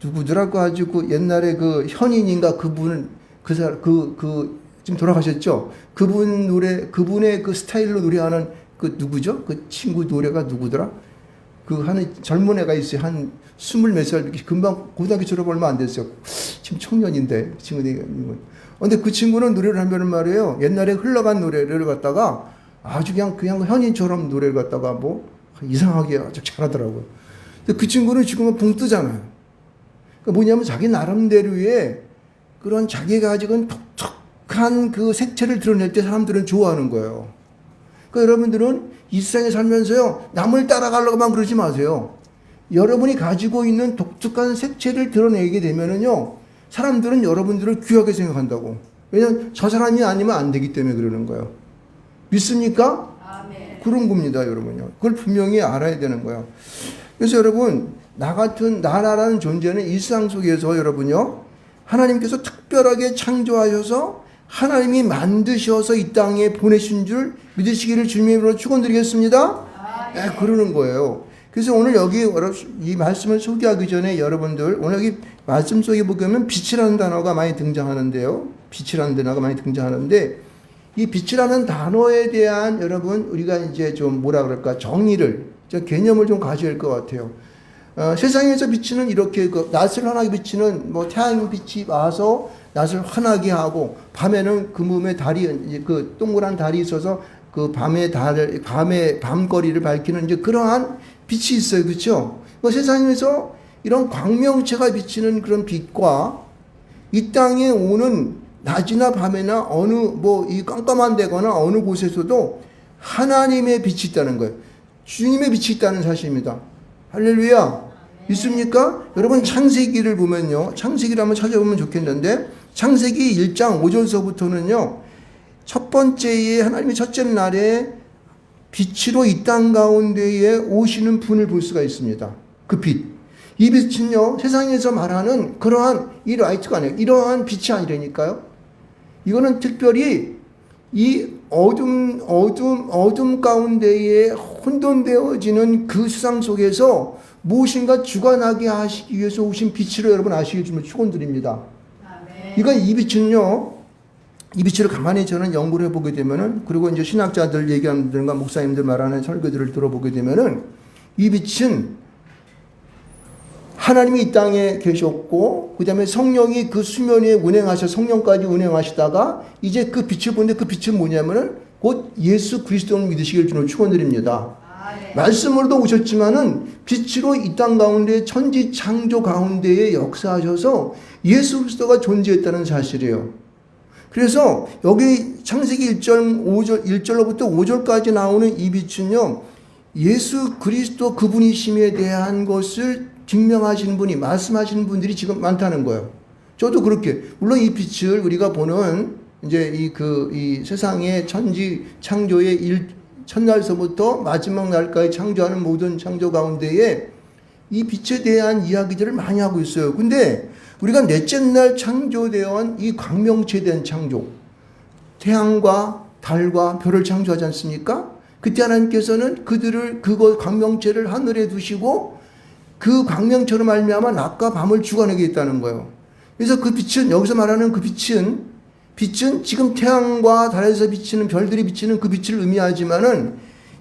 누구더라고 가지고 옛날에 그 현인인가 그분은 그 사람 지금 돌아가셨죠? 그분 노래 그분의 그 스타일로 노래하는 그 누구죠? 그 친구 노래가 누구더라? 그 하는 젊은 애가 있어요. 한 20몇 살 금방 고등학교 졸업 얼마 안 됐어요. 지금 청년인데 친구들. 근데 그 친구는 노래를 하면 말이에요. 옛날에 흘러간 노래를 갖다가 아주 그냥 현인처럼 노래를 갖다가 뭐 이상하게 아주 잘하더라고요. 근데 그 친구는 지금은 붕 뜨잖아요. 그러니까 뭐냐면 자기 나름대로의 그런 자기가 가지고 독특한 그 색채를 드러낼 때 사람들은 좋아하는 거예요. 그러니까 여러분들은 이 세상에 살면서요, 남을 따라가려고만 그러지 마세요. 여러분이 가지고 있는 독특한 색채를 드러내게 되면은요, 사람들은 여러분들을 귀하게 생각한다고. 왜냐면 저 사람이 아니면 안 되기 때문에 그러는 거예요. 믿습니까? 아멘. 그런 겁니다, 여러분요. 그걸 분명히 알아야 되는 거예요. 그래서 여러분, 나라라는 존재는 일상 속에서 여러분요, 하나님께서 특별하게 창조하셔서 하나님이 만드셔서 이 땅에 보내신 줄 믿으시기를 주님으로 축원드리겠습니다. 네, 그러는 거예요. 그래서 오늘 여기 이 말씀을 소개하기 전에 여러분들 오늘 여기 말씀 속에 보면 빛이라는 단어가 많이 등장하는데요. 빛이라는 단어가 많이 등장하는데 이 빛이라는 단어에 대한 여러분 우리가 이제 좀 뭐라 그럴까 정의를 개념을 좀 가져야 할 것 같아요. 세상에서 비치는 이렇게 그 낯을 환하게 비치는 뭐 태양빛이 와서 낯을 환하게 하고 밤에는 그 몸에 달이 그 동그란 달이 있어서 그 밤의 밤거리를 밝히는 이제 그러한 빛이 있어요, 그렇죠? 세상에서 이런 광명체가 비치는 그런 빛과 이 땅에 오는 낮이나 밤이나 어느 뭐 이 깜깜한 데거나 어느 곳에서도 하나님의 빛이 있다는 거예요. 주님의 빛이 있다는 사실입니다. 할렐루야. 있습니까? 여러분 창세기를 보면요. 창세기를 한번 찾아보면 좋겠는데 창세기 1장 5절서부터는요. 첫 번째에 하나님의 첫째 날에 빛으로 이 땅 가운데에 오시는 분을 볼 수가 있습니다. 그 빛. 이 빛은요. 세상에서 말하는 그러한 이 라이트가 아니에요. 이러한 빛이 아니라니까요. 이거는 특별히 이 어둠 가운데에 혼돈되어지는 그 세상 속에서 무엇인가 주관하게 하시기 위해서 오신 빛으로 여러분 아시길 좀 축원드립니다. 이건 이 빛은요. 이 빛을 가만히 저는 연구를 해보게 되면은 그리고 이제 신학자들 얘기하는 분들과 목사님들 말하는 설교들을 들어보게 되면은 이 빛은 하나님이 이 땅에 계셨고 그 다음에 성령이 그 수면에 운행하셔 성령까지 운행하시다가 이제 그 빛을 보는데 그 빛은 뭐냐면은 곧 예수 그리스도를 믿으시길 주는 축원드립니다. 말씀으로도 오셨지만은 빛으로 이 땅 가운데 천지 창조 가운데에 역사하셔서 예수 그리스도가 존재했다는 사실이에요. 그래서 여기 창세기 1절로부터 5절까지 나오는 이 빛은요. 예수 그리스도 그분이심에 대한 것을 증명하시는 분이 말씀하시는 분들이 지금 많다는 거예요. 저도 그렇게 물론 이 빛을 우리가 보는 이제 이 세상의 천지 창조의 첫날서부터 마지막 날까지 창조하는 모든 창조 가운데에 이 빛에 대한 이야기들을 많이 하고 있어요. 근데 우리가 넷째 날 창조되어 온 이 광명체에 대한 창조, 태양과 달과 별을 창조하지 않습니까? 그때 하나님께서는 그거 광명체를 하늘에 두시고 그 광명처로 말미암아 낮과 밤을 주관하게 했다는 거예요. 그래서 그 빛은 여기서 말하는 그 빛은 지금 태양과 달에서 비치는 별들이 비치는 그 빛을 의미하지만은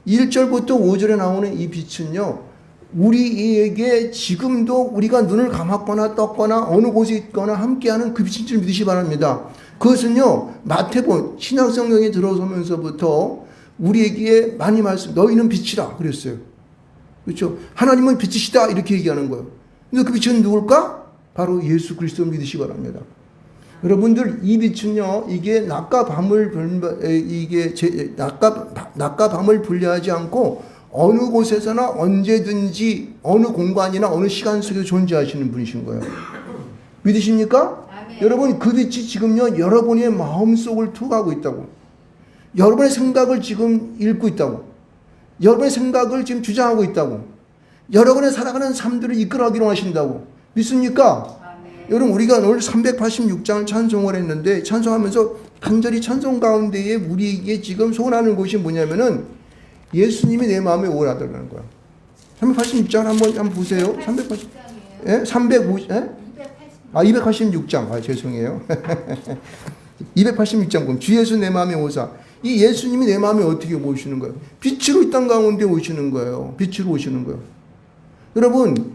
1절부터 5절에 나오는 이 빛은요. 우리에게 지금도 우리가 눈을 감았거나 떴거나 어느 곳에 있거나 함께하는 그 빛인 줄 믿으시 바랍니다. 그것은요. 마태복음 신약성경에 들어서면서부터 우리에게 많이 너희는 빛이라 그랬어요. 그렇죠? 하나님은 빛이시다 이렇게 얘기하는 거예요. 근데 그 빛은 누굴까? 바로 예수 그리스도를 믿으시기 바랍니다. 여러분들 이 빛은요. 이게 낮과 밤을 분리하지 않고 어느 곳에서나 언제든지 어느 공간이나 어느 시간 속에 존재하시는 분이신 거예요. 믿으십니까? 아멘. 여러분 그 빛이 지금요. 여러분의 마음속을 투과하고 있다고. 여러분의 생각을 지금 읽고 있다고. 여러분의 생각을 지금 주장하고 있다고. 여러분의 살아가는 삶들을 이끌어가기로 하신다고. 믿습니까? 아멘. 여러분 우리가 오늘 386장을 찬송을 했는데 찬송하면서 간절히 찬송 가운데에 우리에게 지금 소원하는 것이 뭐냐면은 예수님이 내 마음에 오라더라는 거야. 386장 한번 보세요. 380. 예? 350, 예? 286장. 죄송해요. 286장 보면 주 예수 내 마음에 오사. 이 예수님이 내 마음에 어떻게 오시는 거예요? 빛으로 이 땅 가운데 오시는 거예요. 빛으로 오시는 거예요. 여러분,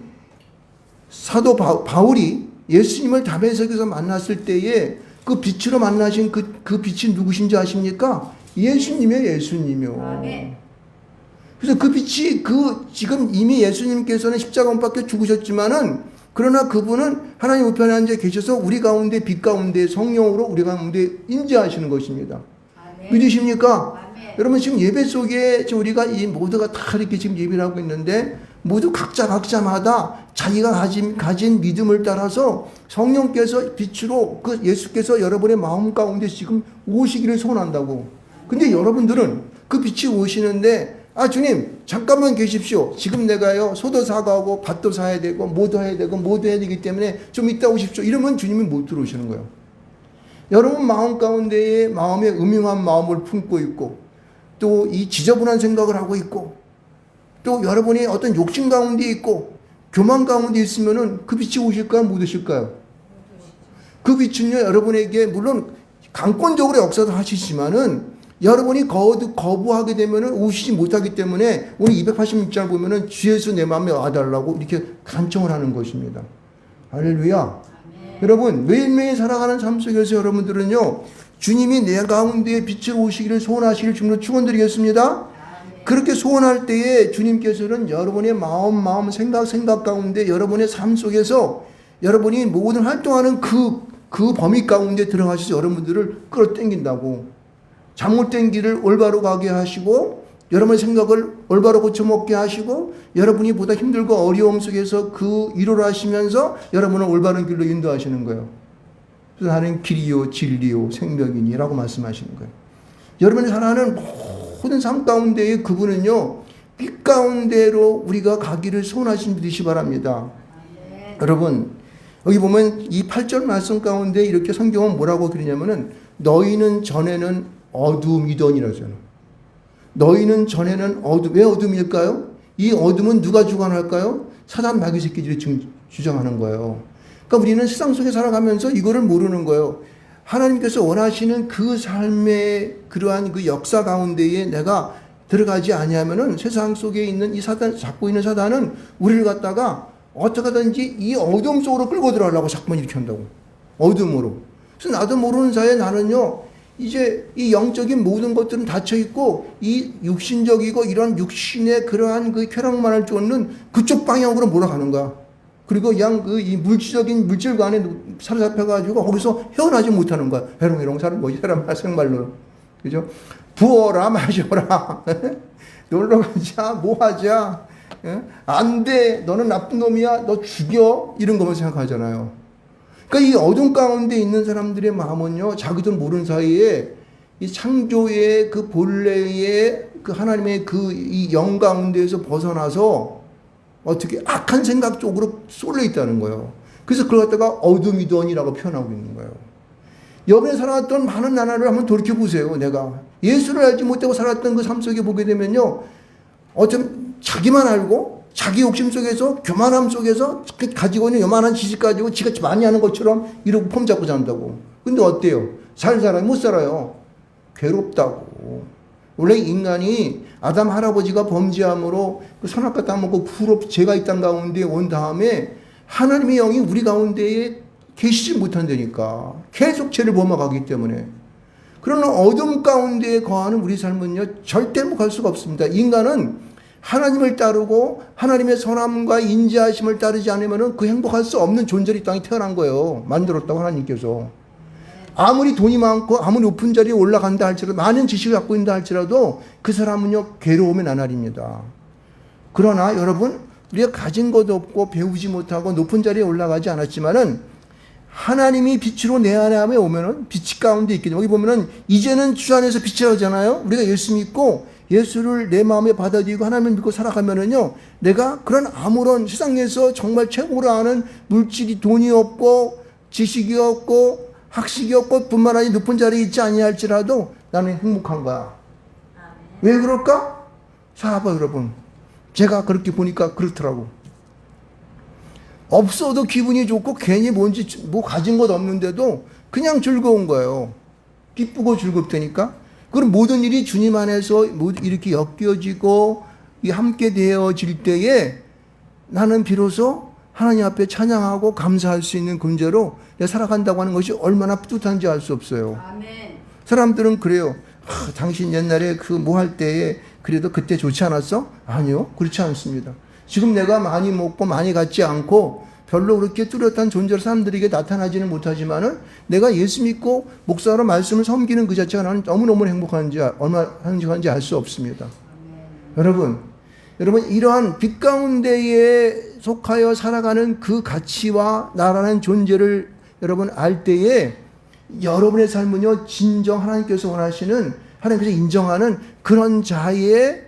사도 바울이 예수님을 다메섹에서 만났을 때에 그 빛으로 만나신 그 빛이 누구신지 아십니까? 예수님이에요, 예수님이요. 그래서 그 빛이 지금 이미 예수님께서는 십자가 못 박혀 죽으셨지만은 그러나 그분은 하나님 우편에 앉아 계셔서 우리 가운데 빛 가운데 성령으로 우리 가운데 임재하시는 것입니다. 믿으십니까? 여러분 지금 예배 속에 우리가 이 모두가 다 이렇게 지금 예배를 하고 있는데 모두 각자마다 자기가 가진 믿음을 따라서 성령께서 빛으로 예수께서 여러분의 마음 가운데 지금 오시기를 소원한다고. 근데 여러분들은 그 빛이 오시는데 주님 잠깐만 계십시오. 지금 내가요 소도 사가고 밭도 사야 되고 뭐도 해야 되기 때문에 좀 이따 오십시오. 이러면 주님이 못 들어오시는 거예요. 여러분 마음 가운데에 마음에 음흉한 마음을 품고 있고 또 이 지저분한 생각을 하고 있고 또 여러분이 어떤 욕심 가운데 있고 교만 가운데 있으면은 그 빛이 오실까요? 못 오실까요? 그 빛은요 여러분에게 물론 강권적으로 역사도 하시지만은 여러분이 거부하게 되면은 오시지 못하기 때문에 오늘 286장을 보면은 주 예수 내 마음에 와달라고 이렇게 간청을 하는 것입니다. 할렐루야. 여러분 매일매일 살아가는 삶 속에서 여러분들은요 주님이 내 가운데 빛으로 오시기를 소원하시길 주님으로 축원드리겠습니다. 그렇게 소원할 때에 주님께서는 여러분의 마음 생각 가운데 여러분의 삶 속에서 여러분이 모든 활동하는 그 범위 가운데 들어가셔서 여러분들을 끌어당긴다고. 잘못된 길을 올바로 가게 하시고 여러분의 생각을 올바로 고쳐먹게 하시고 여러분이 보다 힘들고 어려움 속에서 그 위로를 하시면서 여러분을 올바른 길로 인도하시는 거예요. 그래서 나는 길이요 진리요 생명이니라고 말씀하시는 거예요. 여러분이 살아가는 모든 삶 가운데에 그분은요 빛 가운데로 우리가 가기를 소원하신 분이시 바랍니다. 여러분 여기 보면 이 8절 말씀 가운데 이렇게 성경은 뭐라고 그러냐면은 너희는 전에는 어둠이더니라고 하잖아요. 너희는 전에는 왜 어둠일까요? 이 어둠은 누가 주관할까요? 사단 마귀 새끼들이 주장하는 거예요. 그러니까 우리는 세상 속에 살아가면서 이거를 모르는 거예요. 하나님께서 원하시는 그 삶의 그러한 그 역사 가운데에 내가 들어가지 아니하면은 세상 속에 있는 이 사단, 잡고 있는 사단은 우리를 갖다가 어떻게든지 이 어둠 속으로 끌고 들어가려고 자꾸만 이렇게 한다고. 어둠으로. 그래서 나도 모르는 사이에 나는요, 이제 이 영적인 모든 것들은 닫혀있고, 이 육신적이고 이런 육신의 그러한 그 쾌락만을 쫓는 그쪽 방향으로 몰아가는 거야. 그리고 그냥 이 물질적인 물질과 안에 사로잡혀가지고 거기서 헤어나지 못하는 거야. 해롱해롱 사람 생말로. 그죠? 부어라, 마셔라. 놀러 가자, 뭐 하자. 안 돼. 너는 나쁜 놈이야. 너 죽여. 이런 것만 생각하잖아요. 그러니까 이 어둠 가운데 있는 사람들의 마음은요, 자기도 모르는 사이에 이 창조의 그 본래의 그 하나님의 그 이 영 가운데에서 벗어나서 어떻게 악한 생각 쪽으로 쏠려 있다는 거예요. 그래서 그걸 갖다가 어둠이더니라고 표현하고 있는 거예요. 여러분이 살아왔던 많은 나날을 한번 돌이켜보세요. 내가 예수를 알지 못하고 살았던 그 삶 속에 보게 되면요, 어쩜 자기만 알고 자기 욕심 속에서 교만함 속에서 가지고 있는 요만한 지식 가지고 지가 많이 하는 것처럼 이러고 폼 잡고 산다고. 근데 어때요? 살 사람이 못 살아요. 괴롭다고. 원래 인간이 아담 할아버지가 범죄함으로 그 선악과 따먹고 불로 죄가 이 땅 가운데 온 다음에 하나님의 영이 우리 가운데에 계시지 못한다니까. 계속 죄를 범하기 때문에. 그러나 어둠 가운데에 거하는 우리 삶은요, 절대 행복할 수가 없습니다. 인간은 하나님을 따르고 하나님의 선함과 인자하심을 따르지 않으면 그 행복할 수 없는 존재로 이 땅에 태어난 거예요. 만들었다고 하나님께서. 아무리 돈이 많고 아무리 높은 자리에 올라간다 할지라도, 많은 지식을 갖고 있다 할지라도 그 사람은요, 괴로움의 나날입니다. 그러나 여러분, 우리가 가진 것도 없고 배우지 못하고 높은 자리에 올라가지 않았지만은 하나님이 빛으로 내 안에 오면은 빛이 가운데 있게 됩니다. 여기 보면은 이제는 주 안에서 빛이 나잖아요. 우리가 예수 믿고 예수를 내 마음에 받아들이고 하나님을 믿고 살아가면은요, 내가 그런 아무런 세상에서 정말 최고로 아는 물질이, 돈이 없고 지식이 없고 학식이 없고 뿐만 아니라 높은 자리에 있지 아니할지라도 나는 행복한 거야. 왜 그럴까? 자, 봐 여러분, 제가 그렇게 보니까 그렇더라고. 없어도 기분이 좋고 괜히 뭔지 뭐 가진 것 없는데도 그냥 즐거운 거예요. 기쁘고 즐겁다니까. 그럼 모든 일이 주님 안에서 이렇게 엮여지고 함께 되어질 때에 나는 비로소 하나님 앞에 찬양하고 감사할 수 있는 존재로 내가 살아간다고 하는 것이 얼마나 뿌듯한지 알 수 없어요. 아멘. 사람들은 그래요. 당신 옛날에 그 뭐 할 때에 그래도 그때 좋지 않았어? 아니요. 그렇지 않습니다. 지금 내가 많이 먹고 많이 갖지 않고 별로 그렇게 뚜렷한 존재로 사람들에게 나타나지는 못하지만은 내가 예수 믿고 목사로 말씀을 섬기는 그 자체가 나는 너무너무 행복한지 얼마나 행복한지 알 수 없습니다. 여러분 이러한 빛 가운데에 속하여 살아가는 그 가치와 나라는 존재를 여러분 알 때에 여러분의 삶은요 진정 하나님께서 원하시는 하나님께서 인정하는 그런 자의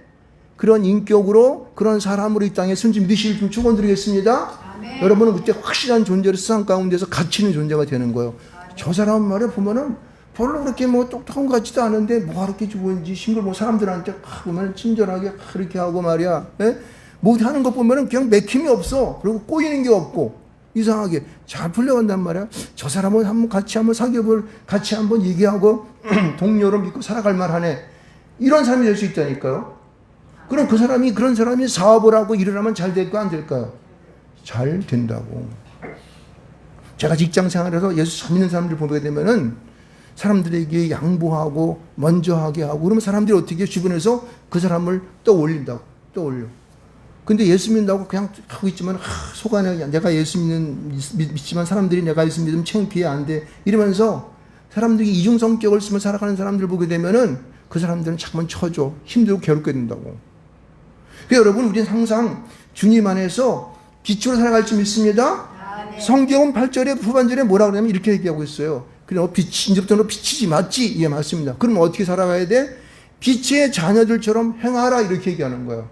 그런 인격으로 그런 사람으로 이 땅에 순지 믿으실 좀 축원드리겠습니다. 아멘. 여러분은 그때 확실한 존재로 세상 가운데서 갇히는 존재가 되는 거예요. 아멘. 저 사람 말에 보면은 별로 그렇게 뭐 똑똑한 것 같지도 않은데 뭐가 그렇게 좋은지 싱글뭐 사람들한테 보면 친절하게 그렇게 하고 말이야. 예? 뭐 하는 것 보면은 그냥 맥힘이 없어. 그리고 꼬이는 게 없고 이상하게 잘 풀려간단 말이야. 저 사람은 한번 같이 한번 사귀어볼 같이 한번 얘기하고 동료로 믿고 살아갈 만하네. 이런 사람이 될 수 있다니까요. 그럼 그런 사람이 사업을 하고 일을 하면 잘 될까 안 될까요? 잘 된다고. 제가 직장 생활에서 예수 잘 믿는 사람들 보게 되면은 사람들에게 양보하고 먼저 하게 하고 그러면 사람들이 어떻게 주변에서 그 사람을 떠올린다고 떠올려. 근데 예수 믿는다고 그냥 하고 있지만 속 안에 내가 예수 믿지만 사람들이 내가 예수 믿으면 창피해 안 돼 이러면서 사람들이 이중 성격을 쓰며 살아가는 사람들 보게 되면은 그 사람들은 잠깐 쳐줘 힘들고 괴롭게 된다고. 그러니까 여러분 우리는 항상 주님 안에서 빛으로 살아갈 줄 믿습니다. 네. 성경은 8절에 후반절에 뭐라 그러냐면 이렇게 얘기하고 있어요. 그래 이제부터 너 빛이지 맞지? 예 맞습니다. 그럼 어떻게 살아가야 돼? 빛의 자녀들처럼 행하라 이렇게 얘기하는 거예요.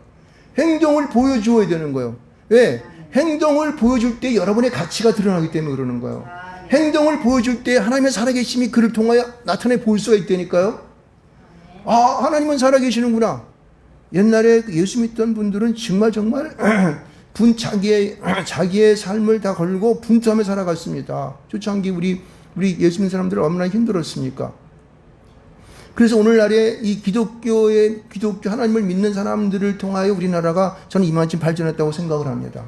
행동을 보여주어야 되는 거예요. 왜? 행동을 보여줄 때 여러분의 가치가 드러나기 때문에 그러는 거예요. 행동을 보여줄 때 하나님의 살아계심이 그를 통하여 나타내 보일 수가 있다니까요. 아 하나님은 살아계시는구나. 옛날에 예수 믿던 분들은 정말 자기의 삶을 다 걸고 분투하며 살아갔습니다. 초창기 우리 예수 믿는 사람들은 얼마나 힘들었습니까? 그래서 오늘날에 이 기독교 하나님을 믿는 사람들을 통하여 우리나라가 저는 이만큼 발전했다고 생각을 합니다.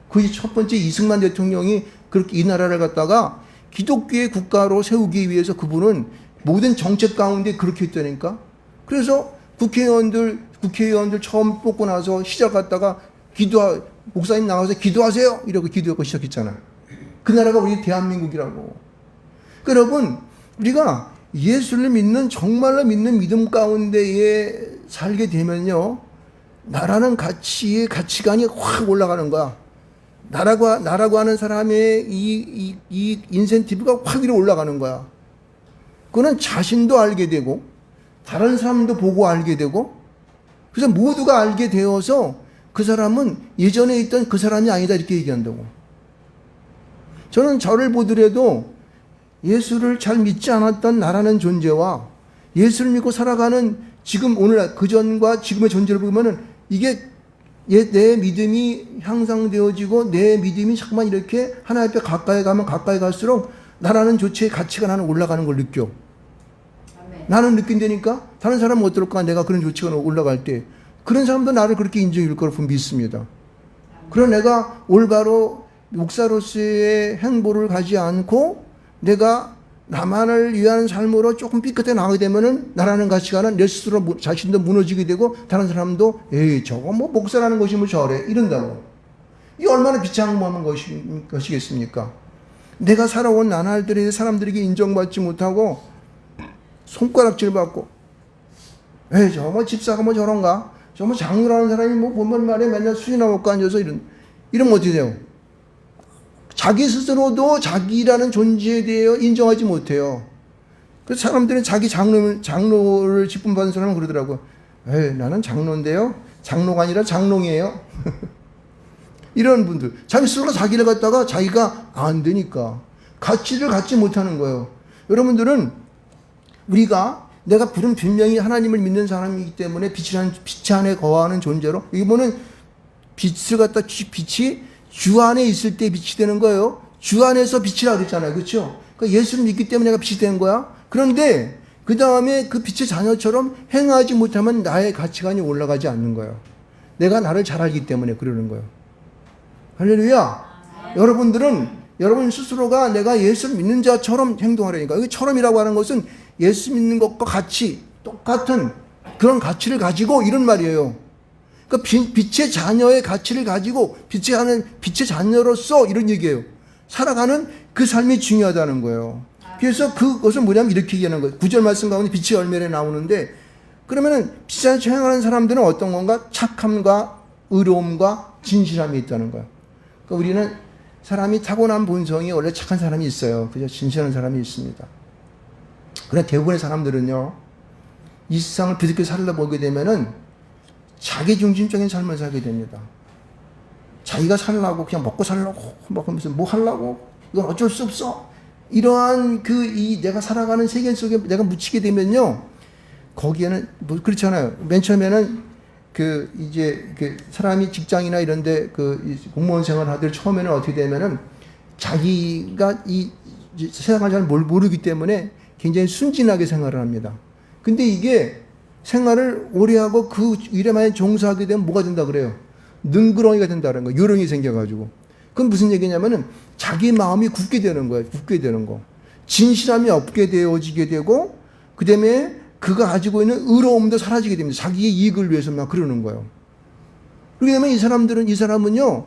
그 첫 번째 이승만 대통령이 그렇게 이 나라를 갖다가 기독교의 국가로 세우기 위해서 그분은 모든 정책 가운데 그렇게 했다니까. 그래서 국회의원들 처음 뽑고 나서 시작 갔다가 목사님 나가서 기도하세요 이러고 기도하고 시작했잖아. 그 나라가 우리 대한민국이라고. 여러분 우리가 예수를 믿는 정말로 믿는 믿음 가운데에 살게 되면요 나라는 가치관이 확 올라가는 거야. 나라고 하는 사람의 이 인센티브가 확 위로 올라가는 거야. 그거는 자신도 알게 되고 다른 사람도 보고 알게 되고 그래서 모두가 알게 되어서 그 사람은 예전에 있던 그 사람이 아니다 이렇게 얘기한다고. 저는 저를 보더라도 예수를 잘 믿지 않았던 나라는 존재와 예수를 믿고 살아가는 지금 오늘 그전과 지금의 존재를 보면은 이게 내 믿음이 향상되어지고 내 믿음이 자꾸만 이렇게 하나님 앞에 가까이 가면 가까이 갈수록 나라는 조체의 가치가 나는 올라가는 걸 느껴. 아멘. 나는 느낀다니까 다른 사람은 어떨까? 내가 그런 조치가 올라갈 때 그런 사람도 나를 그렇게 인정해 줄 거라고 믿습니다. 그럼 내가 올바로 목사로서의 행보를 가지 않고 내가 나만을 위한 삶으로 조금 삐끗해 나가게 되면은 나라는 가치관은 내 스스로 자신도 무너지게 되고 다른 사람도 에이 저거 뭐 목사라는 것이 뭐 저래 이런다고. 이 얼마나 비참한 것이겠습니까? 내가 살아온 나날들에 사람들에게 인정받지 못하고 손가락질 받고 에이 저거 뭐 집사가 뭐 저런가? 저거 뭐 장로라는 사람이 뭐 보면 말에 맨날 술이나 먹고 앉아서 이러면 어떻게 돼요? 자기 스스로도 자기라는 존재에 대해 인정하지 못해요. 그래서 사람들은 자기 장로를 직분 받은 사람은 그러더라고요. 에이, 나는 장로인데요. 장로가 아니라 장롱이에요. 이런 분들. 자기 스스로 자기를 갖다가 자기가 안 되니까. 가치를 갖지 못하는 거예요. 여러분들은 내가 분명히 하나님을 믿는 사람이기 때문에 빛 안에 거하는 존재로, 이거는 빛을 갖다 빛이 주 안에 있을 때 빛이 되는 거예요. 주 안에서 빛이라 그랬잖아요. 그렇죠? 그러니까 예수를 믿기 때문에 내가 빛이 된 거야. 그런데 그 다음에 그 빛의 자녀처럼 행하지 못하면 나의 가치관이 올라가지 않는 거예요. 내가 나를 잘 알기 때문에 그러는 거예요. 할렐루야. 여러분들은 여러분 스스로가 내가 예수를 믿는 자처럼 행동하려니까. 이 처럼이라고 하는 것은 예수 믿는 것과 같이 똑같은 그런 가치를 가지고 이런 말이에요. 그러니까 빛의 자녀의 가치를 가지고 빛의 자녀로서 이런 얘기예요. 살아가는 그 삶이 중요하다는 거예요. 그래서 그것은 뭐냐면 이렇게 얘기하는 거예요. 9절 말씀 가운데 빛의 열매에 나오는데 그러면은 빛의 자녀 행하는 사람들은 어떤 건가? 착함과 의로움과 진실함이 있다는 거예요. 그러니까 우리는 사람이 타고난 본성이 원래 착한 사람이 있어요. 그죠? 진실한 사람이 있습니다. 그러나 대부분의 사람들은요, 이 세상을 비슷하게 살아보게 되면은 자기 중심적인 삶을 살게 됩니다. 자기가 살라고 그냥 먹고 살라고 막 하면서 뭐 하려고 이건 어쩔 수 없어. 이러한 내가 살아가는 세계 속에 내가 묻히게 되면요, 거기에는 뭐 그렇잖아요. 맨 처음에는 사람이 직장이나 이런데 공무원 생활을 하들 처음에는 어떻게 되면은 자기가 이 세상을 잘 모르기 때문에 굉장히 순진하게 생활을 합니다. 근데 이게 생활을 오래 하고 그 일에만 종사하게 되면 뭐가 된다 그래요? 능그렁이가 된다는 거예요. 요령이 생겨가지고. 그건 무슨 얘기냐면은 자기 마음이 굳게 되는 거예요. 굳게 되는 거. 진실함이 없게 되어지게 되고, 그 다음에 그가 가지고 있는 의로움도 사라지게 됩니다. 자기의 이익을 위해서 막 그러는 거예요. 그렇게 되면 이 사람은요,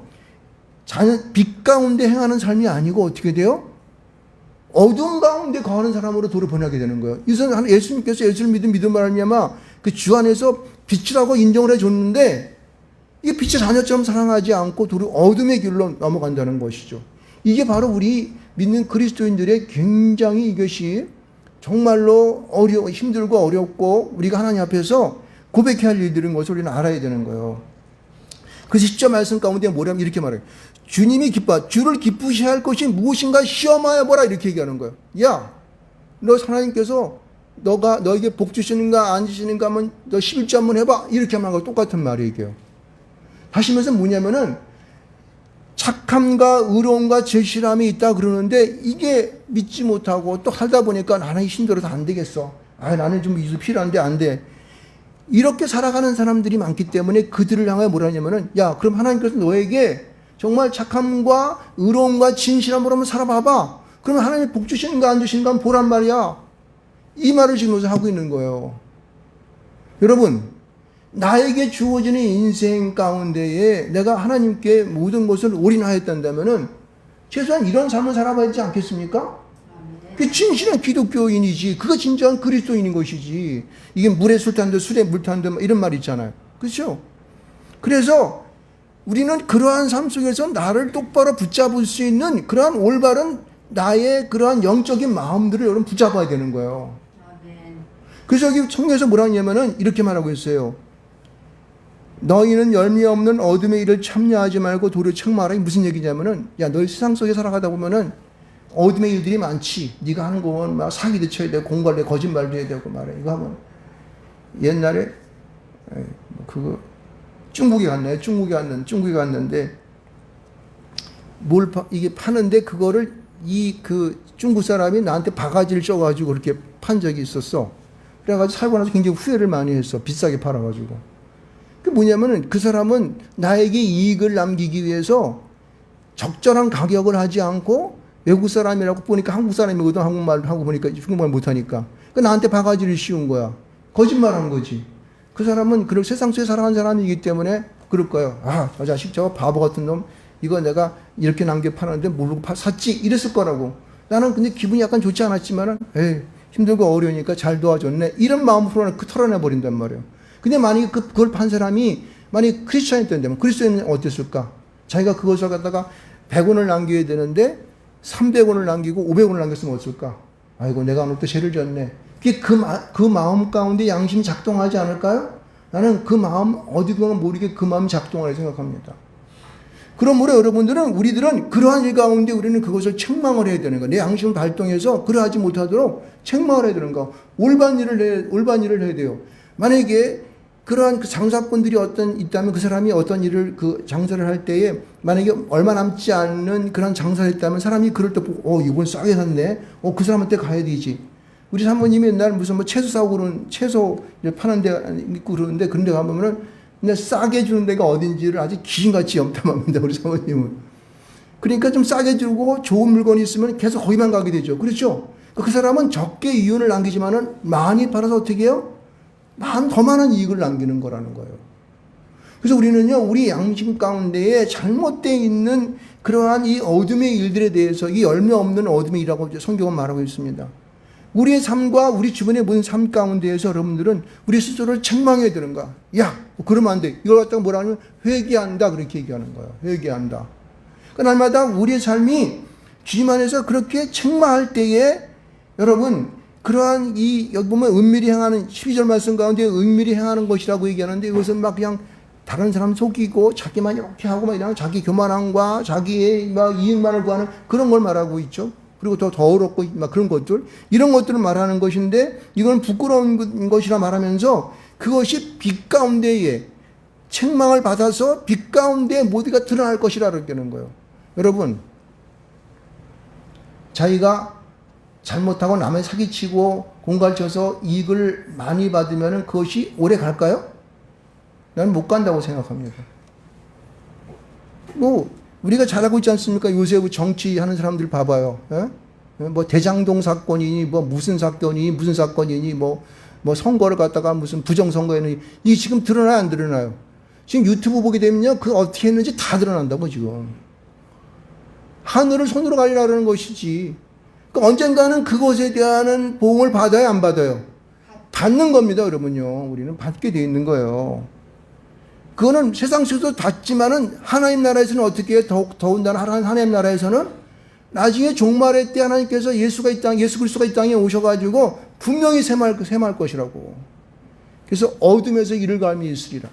빛 가운데 행하는 삶이 아니고 어떻게 돼요? 어둠 가운데 거하는 사람으로 도로 변하게 되는 거예요. 예수님께서 예수를 믿은 말미암아 그 주 안에서 빛이라고 인정을 해줬는데, 이게 빛의 자녀처럼 사랑하지 않고 도로 어둠의 길로 넘어간다는 것이죠. 이게 바로 우리 믿는 그리스도인들의 굉장히 이것이 정말로 힘들고 어렵고 우리가 하나님 앞에서 고백해야 할 일들인 것을 우리는 알아야 되는 거예요. 그 10절 말씀 가운데 뭐냐면 이렇게 말해요. 주님이 주를 기쁘시게 할 것이 무엇인가 시험하여 보라 이렇게 얘기하는 거예요. 야, 너 하나님께서 너에게 복 주시는가 안 주시는가 하면 너 11조 한번 해봐 이렇게 하는 거 똑같은 말이에요. 다시 말해서 뭐냐면은 착함과 의로움과 절실함이 있다 그러는데 이게 믿지 못하고 또 살다 보니까 나는 힘들어서 안 되겠어. 나는 좀 이수 필요한데 안 돼. 이렇게 살아가는 사람들이 많기 때문에 그들을 향해 뭐라 하냐면은 야, 그럼 하나님께서 너에게 정말 착함과 의로움과 진실함으로 한번 살아봐봐. 그러면 하나님이 복 주시는가 안 주시는가 한번 보란 말이야. 이 말을 지금 여기서 하고 있는 거예요. 여러분, 나에게 주어지는 인생 가운데에 내가 하나님께 모든 것을 올인하였다면은 최소한 이런 삶을 살아봐야 되지 않겠습니까? 그게 진실한 기독교인이지. 그가 진정한 그리스도인인 것이지. 이게 물에 술 탄 듯 술에 물 탄 듯 이런 말 있잖아요. 그렇죠? 그래서 우리는 그러한 삶 속에서 나를 똑바로 붙잡을 수 있는 그러한 올바른 나의 그러한 영적인 마음들을 여러분 붙잡아야 되는 거예요. 그래서 여기 성경에서 뭐라 하냐면은 이렇게 말하고 있어요. 너희는 열매 없는 어둠의 일을 참여하지 말고 도리어 책망하라. 무슨 얘기냐면은 야, 너희 세상 속에 살아가다 보면은 어둠의 일들이 많지. 네가 하는 거는 막 사기도 쳐야 되고 공갈래 거짓말도 해야 되고 말해. 이거 하면 옛날에 중국에 갔는데 이게 파는데 그거를 중국 사람이 나한테 바가지를 쪄가지고 그렇게 판 적이 있었어. 그래가지고 살고 나서 굉장히 후회를 많이 했어. 비싸게 팔아가지고. 그 뭐냐면은 그 사람은 나에게 이익을 남기기 위해서 적절한 가격을 하지 않고 외국 사람이라고 보니까 한국 사람이거든. 한국말 하고 보니까 중국말 못하니까. 그 나한테 바가지를 씌운 거야. 거짓말한 거지. 그 사람은 그런 세상 속에 살아가는 사람이기 때문에 그럴 거예요. 저 자식 저거 바보 같은 놈 이거 내가 이렇게 남겨 파는데 모르고 샀지 이랬을 거라고. 나는 근데 기분이 약간 좋지 않았지만은 힘들고 어려우니까 잘 도와줬네. 이런 마음으로 털어내 버린단 말이에요. 근데 만약에 그걸 판 사람이 만약에 크리스천이었다면 그리스도인은 어땠을까? 자기가 그것을 갖다가 100원을 남겨야 되는데 300원을 남기고 500원을 남겼으면 어떨까? 아이고 내가 오늘 또 죄를 졌네. 그 마음 가운데 양심이 작동하지 않을까요? 나는 그 마음 어디가 모르게 그 마음이 작동하려 생각합니다. 그러므로 우리들은 그러한 일 가운데 우리는 그것을 책망을 해야 되는 거야. 내 양심을 발동해서 그러하지 못하도록 책망을 해야 되는 거야. 올바른 일을 해야 돼요. 만약에 그러한 그 장사꾼들이 있다면 그 사람이 어떤 일을 그 장사를 할 때에 만약에 얼마 남지 않는 그런 장사를 했다면 사람이 그럴 때 보고 이건 싸게 샀네. 그 사람한테 가야 되지. 우리 사모님이 옛날 무슨 뭐 채소 사고 그런 채소 파는 데 있고 그러는데 그런 데 가보면은 그냥 싸게 주는 데가 어딘지를 아주 귀신같이 염탐합니다. 우리 사모님은. 그러니까 좀 싸게 주고 좋은 물건이 있으면 계속 거기만 가게 되죠. 그렇죠? 그 사람은 적게 이윤을 남기지만은 많이 팔아서 어떻게 해요? 더 많은 이익을 남기는 거라는 거예요. 그래서 우리는요, 우리 양심 가운데에 잘못되어 있는 그러한 이 어둠의 일들에 대해서 이 열매 없는 어둠의 일이라고 성경은 말하고 있습니다. 우리의 삶과 우리 주변의 모든 삶 가운데에서 여러분들은 우리 스스로를 책망해야 되는 거야. 야, 그러면 안 돼. 이걸 갖다가 뭐라 하냐면 회개한다. 그렇게 얘기하는 거예요. 회개한다. 그러니까 날마다 우리의 삶이 주님 안에서 그렇게 책망할 때에 여러분, 그러한 여기 보면 은밀히 행하는 12절 말씀 가운데 은밀히 행하는 것이라고 얘기하는데 이것은 막 그냥 다른 사람 속이고 자기만 이렇게 하고 막 이런 자기 교만함과 자기의 막 이익만을 구하는 그런 걸 말하고 있죠. 그리고 더 어렵고 막 그런 것들 이런 것들을 말하는 것인데 이건 부끄러운 것이라 말하면서 그것이 빛 가운데에 책망을 받아서 빛 가운데 모두가 드러날 것이라 그러는 거예요. 여러분, 자기가 잘못하고 남의 사기치고 공갈쳐서 이익을 많이 받으면 그것이 오래 갈까요? 나는 못 간다고 생각합니다. 우리가 잘 알고 있지 않습니까? 요새 정치하는 사람들 봐봐요. 뭐 대장동 사건이니 뭐 무슨 사건이니 무슨 사건이니 뭐 선거를 갖다가 무슨 부정선거에는 이게 지금 드러나요, 안 드러나요? 지금 유튜브 보게 되면요, 그 어떻게 했는지 다 드러난다고 지금. 하늘을 손으로 가리라는 것이지. 그러니까 언젠가는 그것에 대한 보응을 받아야 안 받아요? 받는 겁니다, 여러분요. 우리는 받게 돼 있는 거예요. 그거는 세상 속에서 받지만은 하나님 나라에서는 어떻게 해요? 더군다나 하나님 나라에서는 나중에 종말의 때 하나님께서 예수 그리스도가 이 땅에 오셔가지고 분명히 셈할 것이라고. 그래서 어둠에서 이를 감이 있으리라.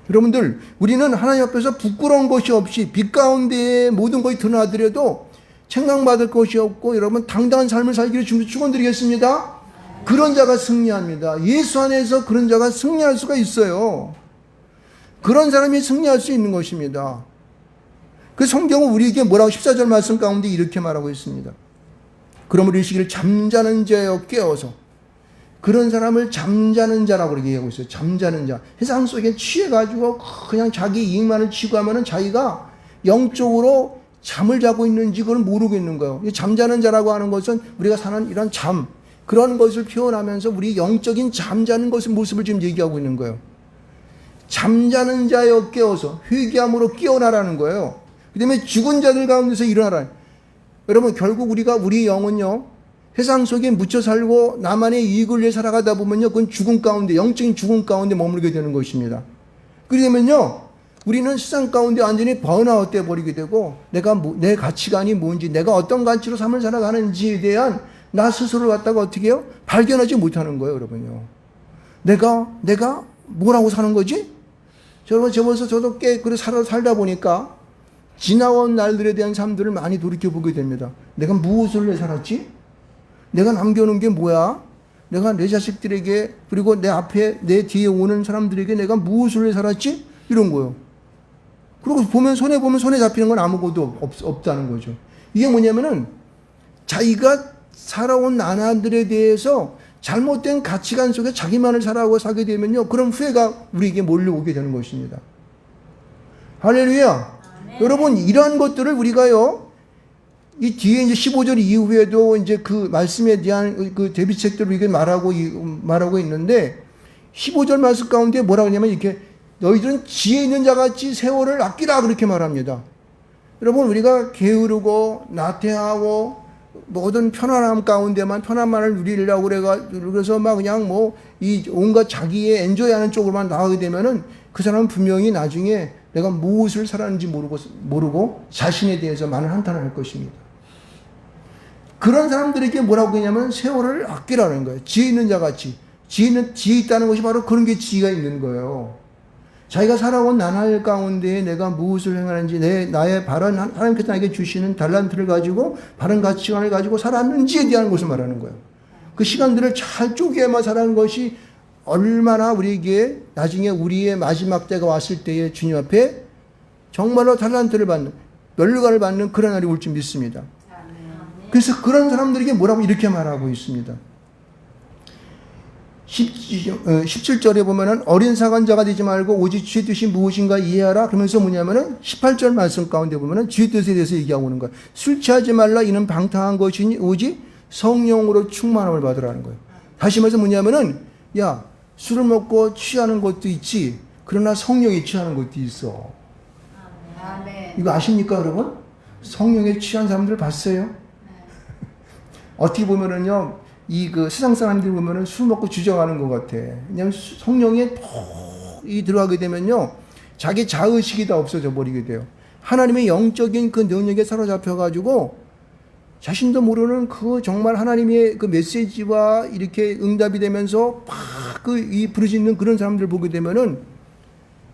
여러분들, 우리는 하나님 앞에서 부끄러운 것이 없이 빛 가운데에 모든 것이 드러나더라도 책망받을 것이 없고 여러분 당당한 삶을 살기를 축원드리겠습니다. 그런 자가 승리합니다. 예수 안에서 그런 자가 승리할 수가 있어요. 그런 사람이 승리할 수 있는 것입니다. 그 성경은 우리에게 뭐라고 14절 말씀 가운데 이렇게 말하고 있습니다. 그러므로 이르시기를 잠자는 자여 깨어서. 그런 사람을 잠자는 자라고 얘기하고 있어요. 잠자는 자. 세상 속에 취해가지고 그냥 자기 이익만을 추구하면은 자기가 영적으로 잠을 자고 있는지 그걸 모르고 있는 거예요. 잠자는 자라고 하는 것은 우리가 사는 이런 잠, 그런 것을 표현하면서 우리 영적인 잠자는 것의 모습을 지금 얘기하고 있는 거예요. 잠자는 자여 깨어서 회개함으로 깨어나라는 거예요. 그 다음에 죽은 자들 가운데서 일어나라. 여러분, 결국 우리 영은요, 세상 속에 묻혀 살고 나만의 이익을 위해 살아가다 보면요, 그건 죽음 가운데, 영적인 죽음 가운데 머물게 되는 것입니다. 그러면요, 우리는 세상 가운데 완전히 번아웃 돼 버리게 되고, 내 가치관이 뭔지, 내가 어떤 가치로 삶을 살아가는지에 대한 나 스스로를 갖다가 어떻게 해요? 발견하지 못하는 거예요, 여러분요. 내가 뭐라고 사는 거지? 여러분, 저도 꽤 살다 보니까 지나온 날들에 대한 삶들을 많이 돌이켜보게 됩니다. 내가 무엇을 위해 살았지? 내가 남겨놓은 게 뭐야? 내가 내 자식들에게, 그리고 내 뒤에 오는 사람들에게 내가 무엇을 위해 살았지? 이런 거요. 그리고 손에 잡히는 건 아무것도 없다는 거죠. 이게 뭐냐면은 자기가 살아온 나날들에 대해서 잘못된 가치관 속에 자기만을 살게 되면요, 그런 후회가 우리에게 몰려오게 되는 것입니다. 할렐루야. 여러분, 이러한 것들을 우리가요, 이 뒤에 이제 15절 이후에도 이제 그 말씀에 대한 그 대비책들을 이게 말하고 있는데, 15절 말씀 가운데 뭐라고 하냐면 이렇게 너희들은 지혜 있는 자같이 세월을 아끼라 그렇게 말합니다. 여러분, 우리가 게으르고 나태하고 모든 편안함 가운데만 편안함을 누리려고 그래서 막 그냥 이 온갖 자기의 엔조이하는 쪽으로만 나가게 되면은 그 사람은 분명히 나중에 내가 무엇을 살았는지 모르고 자신에 대해서 많은 한탄을 할 것입니다. 그런 사람들에게 뭐라고 하냐면 세월을 아끼라는 거예요. 지혜 있는 자같이. 지혜 있다는 것이 바로 그런 게 지혜가 있는 거예요. 자기가 살아온 나날 가운데 내가 무엇을 행하는지, 나의 바른 하나님께서 나에게 주시는 달란트를 가지고 바른 가치관을 가지고 살았는지에 대한 것을 말하는 거예요. 그 시간들을 잘 쪼개야만 살아가는 것이 얼마나 우리에게 나중에 우리의 마지막 때가 왔을 때에 주님 앞에 정말로 달란트를 받는, 멸관을 받는 그런 날이 올 줄 믿습니다. 그래서 그런 사람들에게 뭐라고 이렇게 말하고 있습니다. 17절에 보면은 어린 사관자가 되지 말고 오직 주의 뜻이 무엇인가 이해하라. 그러면서 뭐냐면은 18절 말씀 가운데 보면은 주의 뜻에 대해서 얘기하고 있는 거예요. 술 취하지 말라. 이는 방탕한 것이니 오직 성령으로 충만함을 받으라는 거예요. 다시 말해서 뭐냐면은 야, 술을 먹고 취하는 것도 있지. 그러나 성령이 취하는 것도 있어. 아멘. 이거 아십니까, 여러분? 성령에 취한 사람들 봤어요? 어떻게 보면은요, 그 세상 사람들 보면은 술 먹고 주정하는 것 같아. 왜냐면 성령에 푹 들어가게 되면요, 자기 자의식이 다 없어져 버리게 돼요. 하나님의 영적인 그 능력에 사로잡혀가지고 자신도 모르는 그 정말 하나님의 그 메시지와 이렇게 응답이 되면서 이 부르짖는 그런 사람들 보게 되면은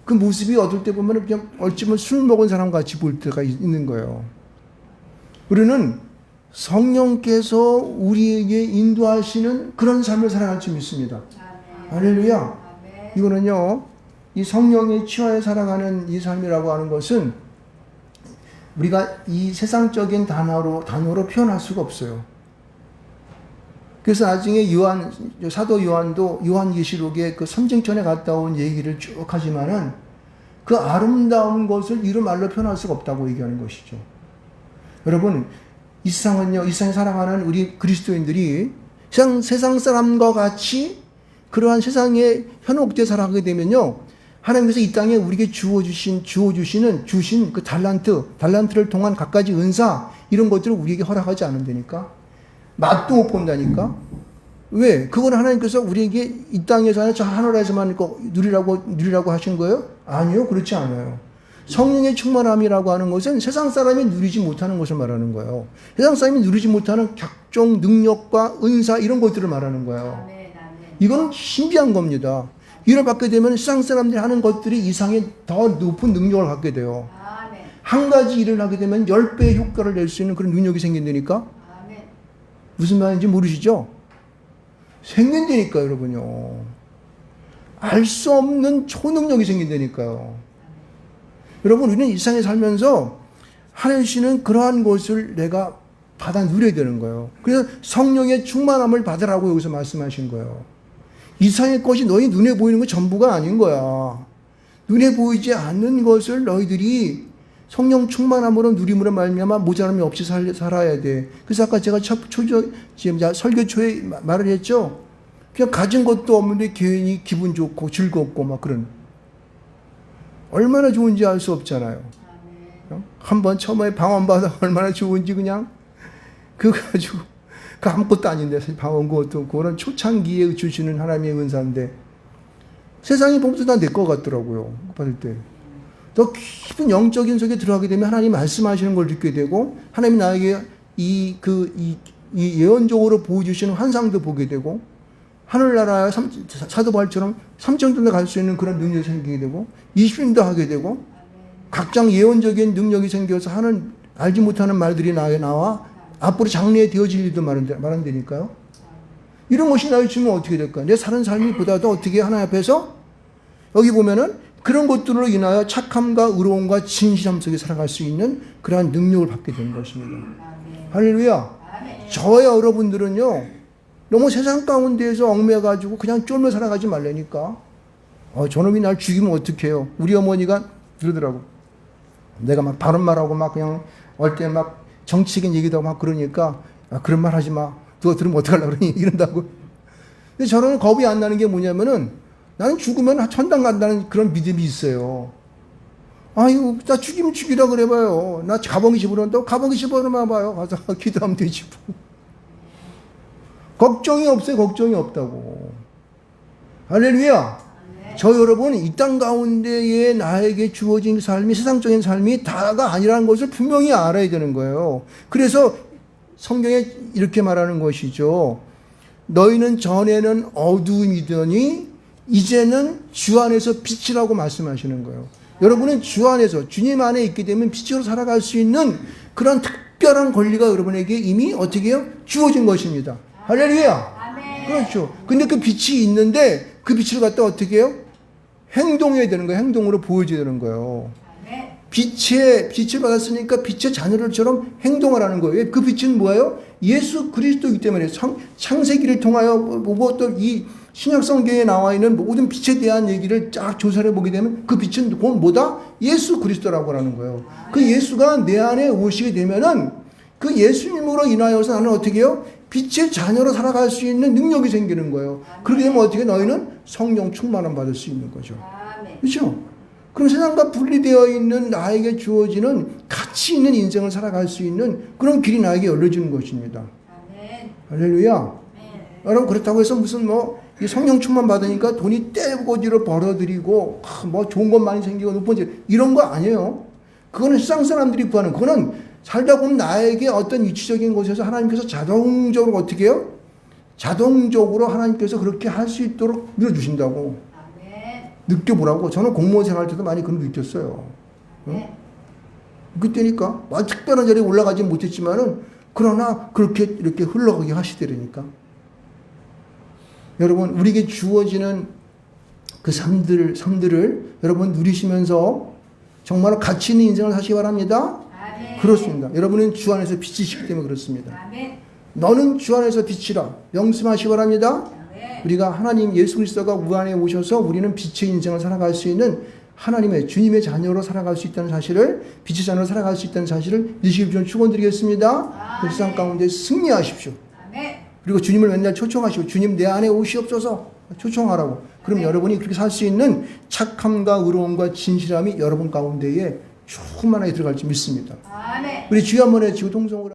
그 모습이 어떨 때 보면은 그냥 어찌보면 술 먹은 사람 같이 보일 때가 있는 거예요. 우리는 성령께서 우리에게 인도하시는 그런 삶을 살아갈 줄 믿습니다. 할렐루야. 이거는요, 이 성령의 치하에 살아가는 이 삶이라고 하는 것은 우리가 이 세상적인 단어로 표현할 수가 없어요. 그래서 나중에 사도 요한도 요한계시록에 그 선쟁천에 갔다 온 얘기를 쭉 하지만은 그 아름다운 것을 이루 말로 표현할 수가 없다고 얘기하는 것이죠. 여러분, 이 세상에 살아가는 우리 그리스도인들이 세상 사람과 같이 그러한 세상에 현혹되어 살아가게 되면요, 하나님께서 이 땅에 우리에게 주신 그 달란트를 통한 갖가지 은사, 이런 것들을 우리에게 허락하지 않는다니까. 맛도 못 본다니까. 왜? 그건 하나님께서 우리에게 이 땅에서 아니라 저 하늘에서만 누리라고 하신 거예요? 아니요, 그렇지 않아요. 성령의 충만함이라고 하는 것은 세상 사람이 누리지 못하는 것을 말하는 거예요. 세상 사람이 누리지 못하는 각종 능력과 은사, 이런 것들을 말하는 거예요. 이건 신비한 겁니다. 이를 받게 되면 세상 사람들이 하는 것들이 이상의 더 높은 능력을 갖게 돼요. 한 가지 일을 하게 되면 10배의 효과를 낼 수 있는 그런 능력이 생긴다니까? 무슨 말인지 모르시죠? 생긴다니까요, 여러분요. 알 수 없는 초능력이 생긴다니까요. 여러분, 우리는 이 세상에 살면서 하나님 주시는 그러한 것을 내가 받아 누려야 되는 거예요. 그래서 성령의 충만함을 받으라고 여기서 말씀하신 거예요. 이 세상의 것이 너희 눈에 보이는 거 전부가 아닌 거야. 눈에 보이지 않는 것을 너희들이 성령 충만함으로 누림으로 말미암아 모자람이 없이 살아야 돼. 그래서 아까 제가 설교 초에 말을 했죠. 그냥 가진 것도 없는데 괜히 기분 좋고 즐겁고 막 그런. 얼마나 좋은지 알 수 없잖아요. 한번 처음에 방언받아 얼마나 좋은지 그냥 그거 가지고 그 아무것도 아닌데 사실 방언 그것도 그거는 초창기에 주시는 하나님의 은사인데 세상이 보면서 다 내 것 같더라고요. 받을 때. 더 깊은 영적인 속에 들어가게 되면 하나님 말씀하시는 걸 듣게 되고 하나님이 나에게 이 예언적으로 보여주시는 환상도 보게 되고 하늘나라의 사도 바울처럼 삼천전도 갈 수 있는 그런 능력이 생기게 되고 20년도 하게 되고 각종 예언적인 능력이 생겨서 하는 알지 못하는 말들이 나와 앞으로 장래에 되어질 일도 말한다니까요. 이런 것이 나에게 주면 어떻게 될까? 내 사는 삶이 보다도 어떻게 하나님 앞에서 여기 보면은 그런 것들로 인하여 착함과 의로움과 진실함 속에 살아갈 수 있는 그러한 능력을 받게 되는 것입니다. 할렐루야. 저와 여러분들은요, 너무 세상 가운데에서 얽매가지고 그냥 쫄며 살아가지 말라니까. 저놈이 날 죽이면 어떡해요? 우리 어머니가 그러더라고. 내가 막 바른 말하고 막 그냥 올 때 막 정치적인 얘기도 하고 막 그러니까 그런 말 하지 마. 누가 들으면 어떡하려고 그러니? 이런다고. 근데 저는 겁이 안 나는 게 뭐냐면은 나는 죽으면 천당 간다는 그런 믿음이 있어요. 아유, 나 죽이면 죽이라 그래봐요. 나 가방이 집어넣는다고? 가방이 집어넣으면 봐요. 가서 기도하면 되지. 걱정이 없어요. 걱정이 없다고. 할렐루야. 저 여러분, 이 땅 가운데에 나에게 주어진 삶이 세상적인 삶이 다가 아니라는 것을 분명히 알아야 되는 거예요. 그래서 성경에 이렇게 말하는 것이죠. 너희는 전에는 어두움이더니 이제는 주 안에서 빛이라고 말씀하시는 거예요. 여러분은 주 안에서 주님 안에 있게 되면 빛으로 살아갈 수 있는 그런 특별한 권리가 여러분에게 이미 어떻게 해요? 주어진 것입니다. 할렐루야. 그렇죠. 근데 그 빛이 있는데 그 빛을 갖다 어떻게 해요? 행동해야 되는 거예요. 행동으로 보여줘야 되는 거예요. 빛을 받았으니까 빛의 자녀들처럼 행동하라는 거예요. 그 빛은 뭐예요? 예수 그리스도이기 때문에 창세기를 통하여 보고 또 이 신약 성경에 나와 있는 모든 빛에 대한 얘기를 쫙 조사해 보게 되면 그 빛은 곧 뭐다? 예수 그리스도라고 하는 거예요. 그 예수가 내 안에 오시게 되면은 그 예수님으로 인하여서 나는 어떻게 해요? 빛의 자녀로 살아갈 수 있는 능력이 생기는 거예요. 그렇게 되면 어떻게 너희는 성령 충만함 받을 수 있는 거죠. 그렇죠? 그럼 세상과 분리되어 있는 나에게 주어지는 가치 있는 인생을 살아갈 수 있는 그런 길이 나에게 열려지는 것입니다. 할렐루야. 여러분 그렇다고 해서 무슨 이 성령 충만 받으니까 돈이 떼고지로 벌어들이고 뭐 좋은 것 많이 생기고 높은 집 이런 거 아니에요. 그거는 세상 사람들이 구하는 그거는 살다 보면 나에게 어떤 위치적인 곳에서 하나님께서 자동적으로 어떻게 해요? 자동적으로 하나님께서 그렇게 할 수 있도록 밀어주신다고. 느껴보라고. 저는 공무원 생활 때도 많이 그런 거 느꼈어요. 그때니까 특별한 자리에 올라가지 못했지만은 그러나 그렇게 이렇게 흘러가게 하시더라니까. 여러분 우리에게 주어지는 그 삶들을 여러분 누리시면서 정말 가치 있는 인생을 사시기 바랍니다. 아멘. 그렇습니다. 여러분은 주 안에서 빛이시기 때문에 그렇습니다. 아멘. 너는 주 안에서 빛이라 명심하시기 바랍니다. 아멘. 우리가 하나님 예수 그리스도가 우리 안에 오셔서 우리는 빛의 인생을 살아갈 수 있는 하나님의 주님의 자녀로 살아갈 수 있다는 사실을 빛의 자녀로 살아갈 수 있다는 사실을 믿으시길 좀 축원드리겠습니다. 그 세상 가운데 승리하십시오. 아멘. 그리고 주님을 맨날 초청하시고 주님 내 안에 오시옵소서 초청하라고. 그럼 여러분이 그렇게 살 수 있는 착함과 의로움과 진실함이 여러분 가운데에 충만하게 들어갈지 믿습니다. 아멘. 우리 주여 한번 해주고 동성으로